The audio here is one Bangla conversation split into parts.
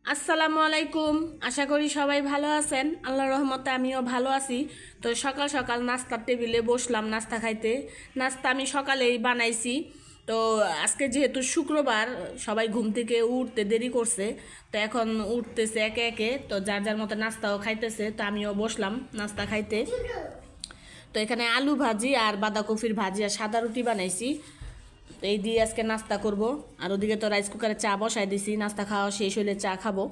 আসসালামু আলাইকুম। আশা করি সবাই ভালো আছেন। আল্লাহর রহমতে আমিও ভালো আছি। তো সকাল সকাল নাস্তার টেবিলে বসলাম নাস্তা খাইতে। নাস্তা আমি সকালেই বানাইছি। তো আজকে যেহেতু শুক্রবার, সবাই ঘুম থেকে উঠতে দেরি করছে। তো এখন উঠতেছে একে একে, তো যার যার মতো নাস্তাও খাইতেছে। তো আমিও বসলাম নাস্তা খাইতে। তো এখানে আলু ভাজি আর বাঁধাকপির ভাজি আর সাদা রুটি বানাইছি। তো এই দিয়ে আজকে নাস্তা করব। আর ওদিকে তো রাইস কুকারে চা বসাই দিছি, নাস্তা খাওয়া শেষ হলে চা খাবো।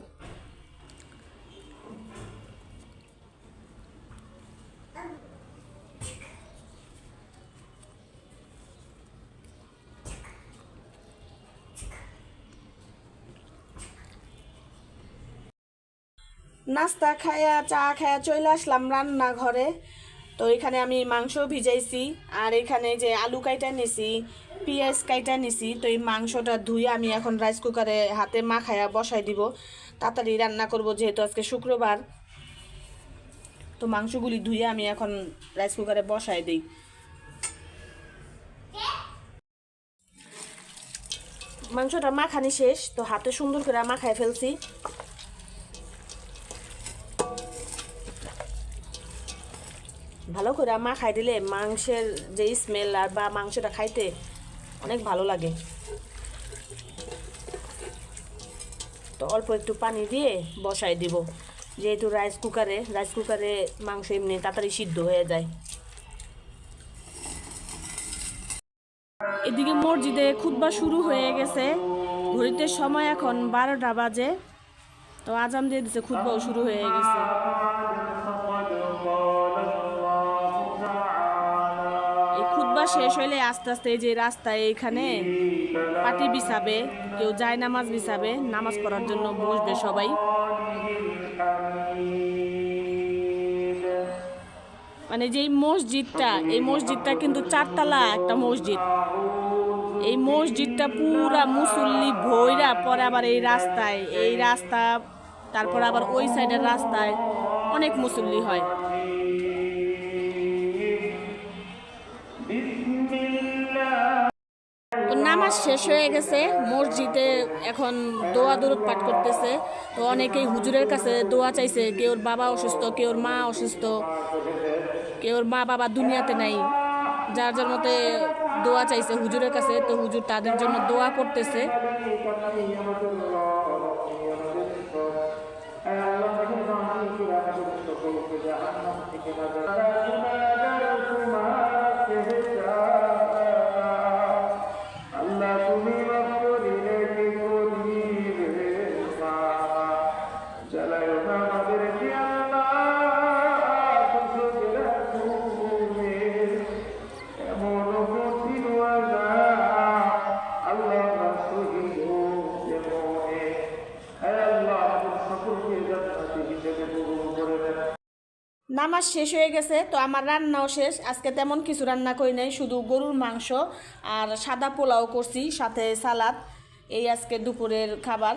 নাস্তা খায়া চা খায়া চলে আসলাম রান্নাঘরে। তো এখানে আমি মাংস ভিজাইছি, আর এখানে যে আলু কাইটা নিছি, পেঁয়াজ কাইটা নিছি। তো এই মাংসটা ধুয়ে আমি এখন রাইস কুকারে হাতে মাখায়া বসাই দিব। তাড়াতাড়ি রান্না করব যেহেতু আজকে শুক্রবার। তো মাংসগুলি ধুয়ে আমি এখন রাইস কুকারে বসাই দিই। মাংসটা মাখানি শেষ, তো হাতে সুন্দর করে মাখায় ফেলছি। ভালো করে মাখাই দিলে মাংসের যে স্মেল আর বা মাংসটা খাইতে অনেক ভালো লাগে। তো অল্প একটু পানি দিয়ে বসাই দিব, যেহেতু রাইস কুকারে মাংস এমনি তাড়াতাড়ি সিদ্ধ হয়ে যায়। এদিকে মসজিদে খুতবা শুরু হয়ে গেছে। ঘড়িতে সময় এখন 12টা বাজে। তো আজান দিয়ে দিছে, খুতবাও শুরু হয়ে গেছে। এই খুতবা শেষ হইলে আস্তে আস্তে এই যে রাস্তায় এইখানে পাটি বিছাবে, কেউ যায় নামাজ বিছাবে, নামাজ পড়ার জন্য বসবে সবাই। মানে যে এই মসজিদটা কিন্তু চারতলা একটা মসজিদ। এই মসজিদটা পুরা মুসল্লি ভইরা পরে আবার এই রাস্তা তারপর আবার ওই সাইডের রাস্তায় অনেক মুসল্লি হয়। তো নামাজ শেষ হয়ে গেছে মসজিদে, এখন দোয়া দরুদ পাঠ করতেছে। তো অনেকেই হুজুরের কাছে দোয়া চাইছে, কেউর বাবা অসুস্থ, কেউর মা অসুস্থ, কেউর মা বাবা দুনিয়াতে নাই। যার যার মতে দোয়া চাইছে হুজুরের কাছে, তো হুজুর তাদের জন্য দোয়া করতেছে। নামাজ শেষ হয়ে গেছে, তো আমার রান্নাও শেষ। আজকে তেমন কিছু রান্না করি নাই, শুধু গরুর মাংস আর সাদা পোলাও করছি, সাথে সালাদ। এই আজকে দুপুরের খাবার।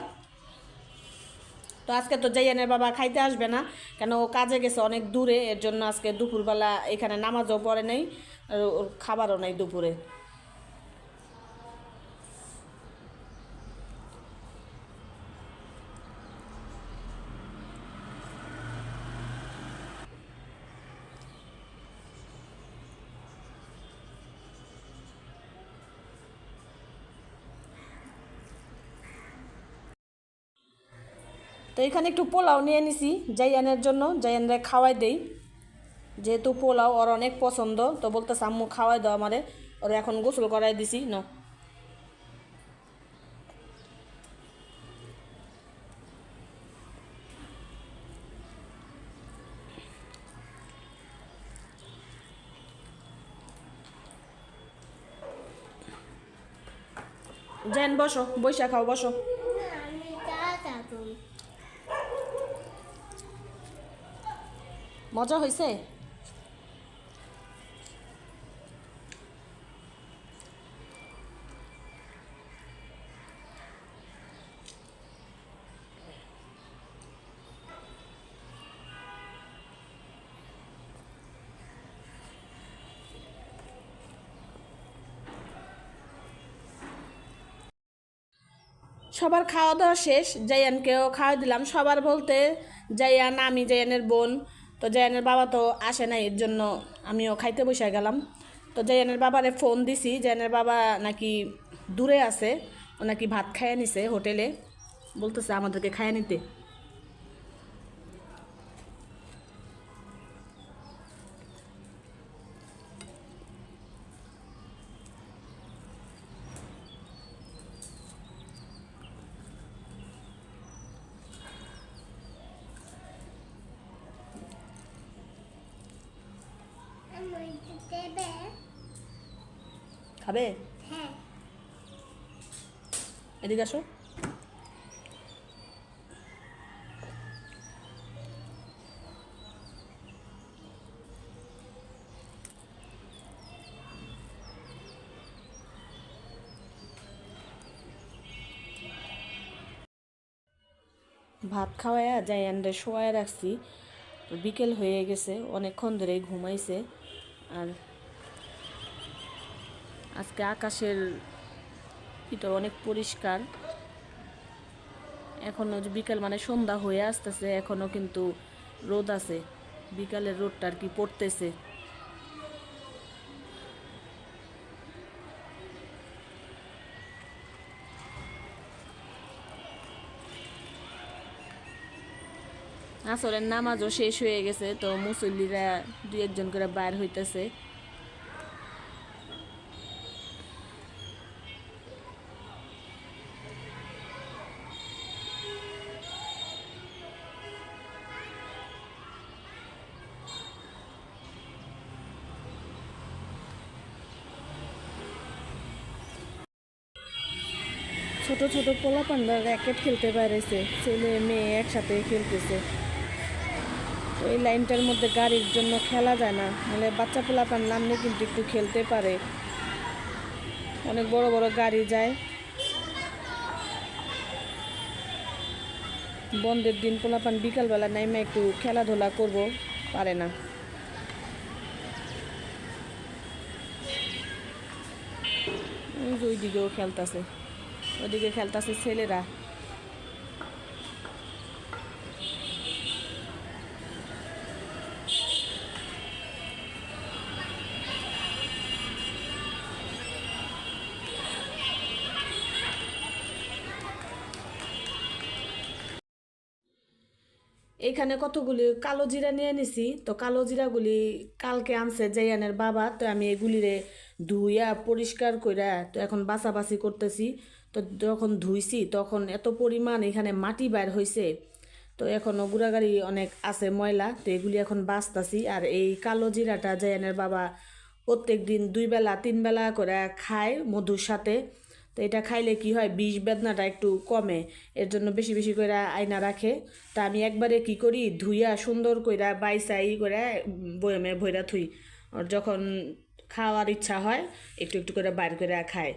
তো আজকে তো জাইয়ানের বাবা খাইতে আসবে না, কেন ও কাজে গেছে অনেক দূরে, এর জন্য আজকে দুপুরবেলা এখানে নামাজও পড়ে নাই, আর ওর খাবারও নাই দুপুরে। তো এখানে একটু পোলাও নিয়ে নিছি জাইয়ানের জন্য, জাইয়ানরে খাওয়াই দেই। যেহেতু পোলাও ওর অনেক পছন্দ, তো বলতেছে আম্মু খাওয়াই দাও আমারে। ওরা এখন গোসল করাই দিছি ন। জেন বসো, বৈশা খাও, বসো। মজা হয়েছে? সবার খাওয়া দাওয়া শেষ, জায়ানকেও খাওয়া দিলাম। সবার বলতে জায়ান, আমি জায়ানের বোন। তো জায়ানের বাবা তো আসে না, এর জন্য আমিও খাইতে বসে গেলাম। তো জায়ানের বাবারে ফোন দিছি, জায়ানের বাবা নাকি দূরে আছে, ও নাকি ভাত খাইয়ে নিছে হোটেলে, বলতেছে আমাদেরকে খাইয়ে নিতে। খাবে? হ্যাঁ। এদিকে আসো। ভাত খাওয়াইয়া জায়ানরে শোয়াই রাখছি। বিকেল হয়ে গেছে, অনেকক্ষণ ধরে ঘুমাইছে। আর আজকে আকাশের এটা অনেক পরিষ্কার। এখনও বিকেল মানে সন্ধ্যা হয়ে আসতেছে, এখনও কিন্তু রোদ আছে, বিকালের রোদটা আর কি পড়তেছে। আসরের নামাজও শেষ হয়ে গেছে, তো মুসল্লিরা দুই একজন করে বাইর হইতেছে। ছোট ছোট পোলাপানরা র্যাকেট খেলতে পারেছে, ছেলে মেয়ে একসাথে খেলতেছে। তো এই লাইনটার মধ্যে গাড়ির জন্য খেলা যায় না, নাহলে বাচ্চা পোলাপান নামলে কিন্তু একটু খেলতে পারে। অনেক বড় বড় গাড়ি যায়। বন্ধের দিন পোলাপান বিকালবেলা নাইমা একটু খেলাধুলা করব, পারে না। ওই দিকেও খেলতেছে, ওইদিকে খেলতেছে ছেলেরা। এইখানে কতগুলি কালো জিরা নিয়ে নিছি। তো কালো জিরাগুলি কালকে আনছে জাইয়ানের বাবা, তো আমি এগুলিরে ধুইয়া পরিষ্কার কইরা তো এখন বাছাবাছি করতেছি। তো যখন ধুইছি তখন এত পরিমাণ এখানে মাটি বাইর হয়েছে, তো এখনও গুড়াগাড়ি অনেক আছে ময়লা, তো এগুলি এখন বাছতাছি। আর এই কালো জিরাটা জাইয়ানের বাবা প্রত্যেক দিন 2 বেলা 3 বেলা করে খায় মধুর সাথে। তো এটা খাইলে কি হয়, বিষ বেদনাটা একটু কমে, এর জন্য বেশি বেশি করে আয়না রাখে। তা আমি একবারে কি করি, ধুইয়া সুন্দর কইরা বাইসা করে বয়মে ভইরা থুই। আর যখন খাওয়ার ইচ্ছা হয় একটু একটু করে বাইর করে খায়।